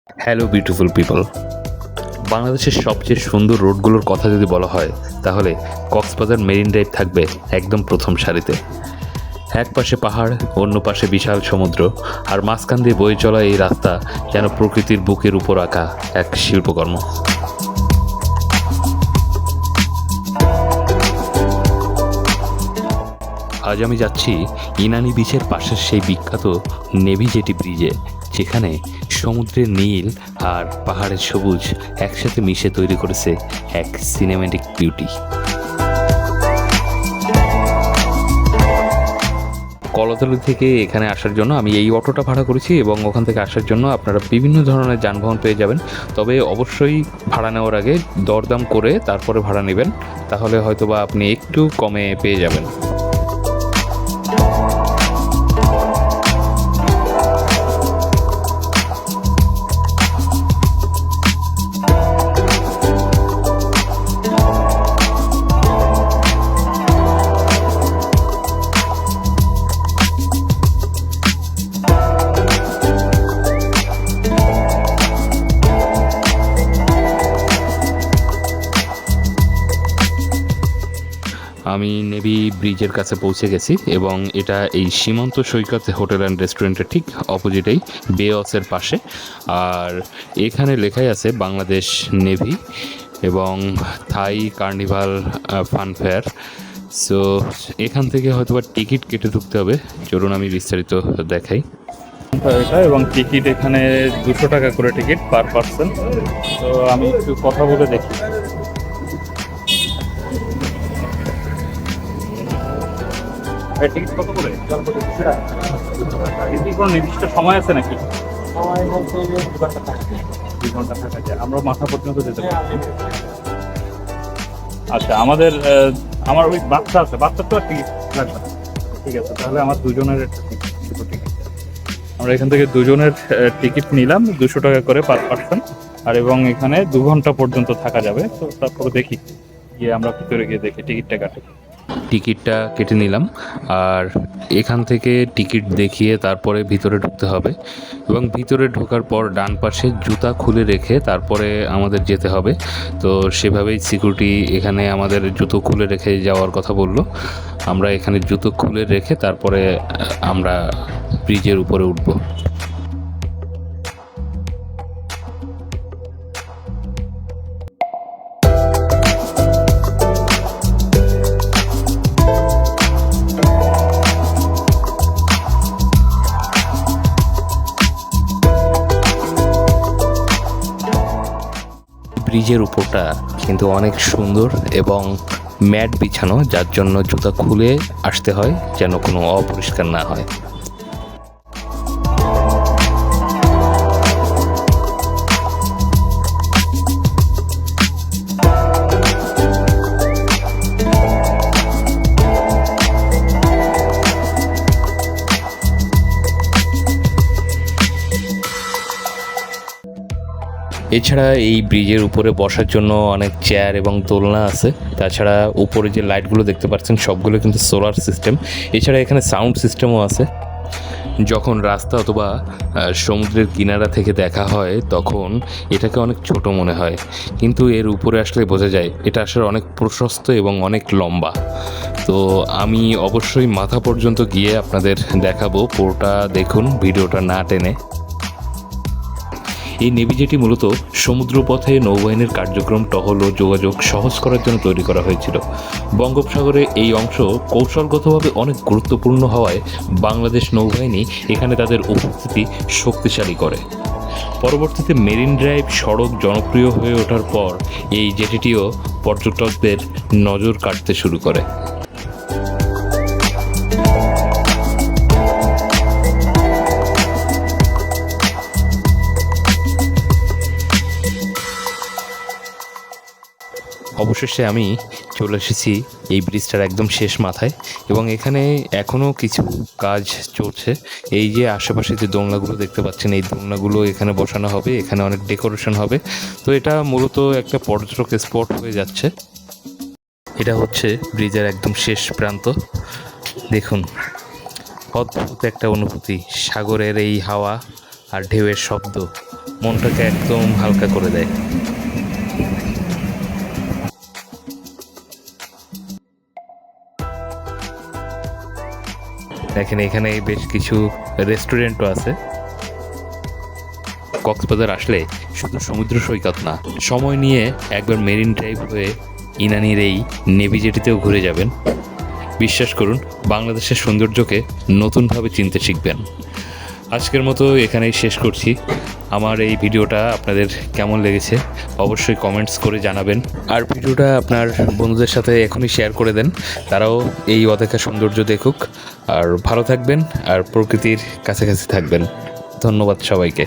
Hello beautiful people. বাংলাদেশের সবচেয়ে সুন্দর রোডগুলোর কথা যদি বলা হয় তাহলে কক্সবাজার মেরিন ড্রাইভ থাকবে একদম প্রথম সারিতে। এক পাশে পাহাড়, অন্য পাশে বিশাল সমুদ্র, আর মাঝখান দিয়ে বয়ে চলা এই রাস্তা যেন প্রকৃতির বুকের উপর আঁকা এক শিল্পকর্ম। আজ আমি যাচ্ছি ইনানি বিচের পাশের সেই বিখ্যাত নেভি জেটি ব্রিজে, যেখানে সমুদ্রের নীল আর পাহাড়ের সবুজ একসাথে মিশে তৈরি করেছে এক সিনেম্যাটিক বিউটি। কলাতলি থেকে এখানে আসার জন্য আমি এই অটোটা ভাড়া করেছি এবং ওখান থেকে আসার জন্য আপনারা বিভিন্ন ধরনের যানবাহন পেয়ে যাবেন। তবে অবশ্যই ভাড়া নেওয়ার আগে দরদাম করে তারপরে ভাড়া নেবেন, তাহলে হয়তোবা আপনি একটু কমে পেয়ে যাবেন। আমি নেভি ব্রিজের কাছে পৌঁছে গেছি এবং এটা এই সীমান্ত সৈকত হোটেল অ্যান্ড রেস্টুরেন্টের ঠিক অপোজিটেই, বেওসের পাশে। আর এখানে লেখাই আছে বাংলাদেশ নেভি এবং থাই কার্নিভাল ফান ফেয়ার। সো এখান থেকে হয়তো টিকিট কেটে ঢুকতে হবে। চলুন আমি বিস্তারিত দেখাই। এটা এবং টিকিট এখানে 200 টাকা করে টিকিট পার পার্সন। তো আমি একটু কথা বলে দেখি। টিকিট কত করে? এটি কোনো নির্দিষ্ট সময় আছে নাকি? সময় বলতে 2 ঘন্টা থাকা যায়, আমরা মাথা পর্যন্ত যেতে পারি। আচ্ছা, আমার ওই বাচ্চা আছে, বাচ্চার তো আর টিকিট লাগবে না। ঠিক আছে, তাহলে আমার দুজনের একটা টিকিট। আমরা এখান থেকে দুজনের টিকিট নিলাম 200 টাকা করে পার পার্সন। আর এবং এখানে 2 ঘন্টা পর্যন্ত থাকা যাবে। তো তারপরে দেখি, গিয়ে আমরা ভিতরে গিয়ে দেখি টিকিটটা কাটে। টিকিটটা কেটে নিলাম, আর এখান থেকে টিকিট দেখিয়ে তারপরে ভিতরে ঢুকতে হবে এবং ভিতরে ঢোকার পর ডান পাশে জুতা খুলে রেখে তারপরে আমাদের যেতে হবে। তো সেভাবেই সিকিউরিটি এখানে আমাদের জুতো খুলে রেখে যাওয়ার কথা বললো। আমরা এখানে জুতো খুলে রেখে তারপরে আমরা ব্রিজের উপরে উঠবো। ব্রিজের উপরটা কিন্তু অনেক সুন্দর এবং ম্যাট বিছানো, যার জন্য জুতা খুলে আসতে হয় যেন কোনো অপরিষ্কার না হয়। এছাড়া এই ব্রিজের উপরে বসার জন্য অনেক চেয়ার এবং দোলনা আছে। তাছাড়া উপরে যে লাইটগুলো দেখতে পাচ্ছেন সবগুলো কিন্তু সোলার সিস্টেম। এছাড়া এখানে সাউন্ড সিস্টেমও আছে। যখন রাস্তা অথবা সমুদ্রের কিনারা থেকে দেখা হয় তখন এটাকে অনেক ছোট মনে হয়, কিন্তু এর উপরে আসলে বোঝা যায় এটা আসলে অনেক প্রশস্ত এবং অনেক লম্বা। তো আমি অবশ্যই মাথা পর্যন্ত গিয়ে আপনাদের দেখাবো, পুরোটা দেখুন, ভিডিওটা না টেনে। এই নেভি জেটি মূলত সমুদ্রপথে নৌবাহিনীর কার্যক্রম, টহল ও যোগাযোগ সহজ করার জন্য তৈরি করা হয়েছিল। বঙ্গোপসাগরে এই অংশ কৌশলগতভাবে অনেক গুরুত্বপূর্ণ হওয়ায় বাংলাদেশ নৌবাহিনী এখানে তাদের উপস্থিতি শক্তিশালী করে। পরবর্তীতে মেরিন ড্রাইভ সড়ক জনপ্রিয় হয়ে ওঠার পর এই জেটিটিও পর্যটকদের নজর কাটতে শুরু করে। অবশেষে আমি চলে এসেছি এই ব্রিজটার একদম শেষ মাথায় এবং এখানে এখনও কিছু কাজ চলছে। এই যে আশেপাশে যে দোলনাগুলো দেখতে পাচ্ছেন, এই দোলনাগুলো এখানে বসানো হবে, এখানে অনেক ডেকোরেশন হবে। তো এটা মূলত একটা পর্যটক স্পট হয়ে যাচ্ছে। এটা হচ্ছে ব্রিজের একদম শেষ প্রান্ত। দেখুন, অদ্ভুত একটা অনুভূতি, সাগরের এই হাওয়া আর ঢেউয়ের শব্দ মনটাকে একদম হালকা করে দেয়। দেখেন এখানে বেশ কিছু রেস্টুরেন্টও আছে। কক্সবাজার আসলে শুধু সমুদ্র সৈকত না, সময় নিয়ে একবার মেরিন ড্রাইভ হয়ে ইনানির এই নেভি জেটিতেও ঘুরে যাবেন। বিশ্বাস করুন, বাংলাদেশের সৌন্দর্যকে নতুনভাবে চিনতে শিখবেন। আজকের মতো এখানেই শেষ করছি। আমার এই ভিডিওটা আপনাদের কেমন লেগেছে অবশ্যই কমেন্টস করে জানাবেন। আর ভিডিওটা আপনার বন্ধুদের সাথে এখনই শেয়ার করে দেন, তারাও এই অদেখা সৌন্দর্য দেখুক। আর ভালো থাকবেন আর প্রকৃতির কাছাকাছি থাকবেন। ধন্যবাদ সবাইকে।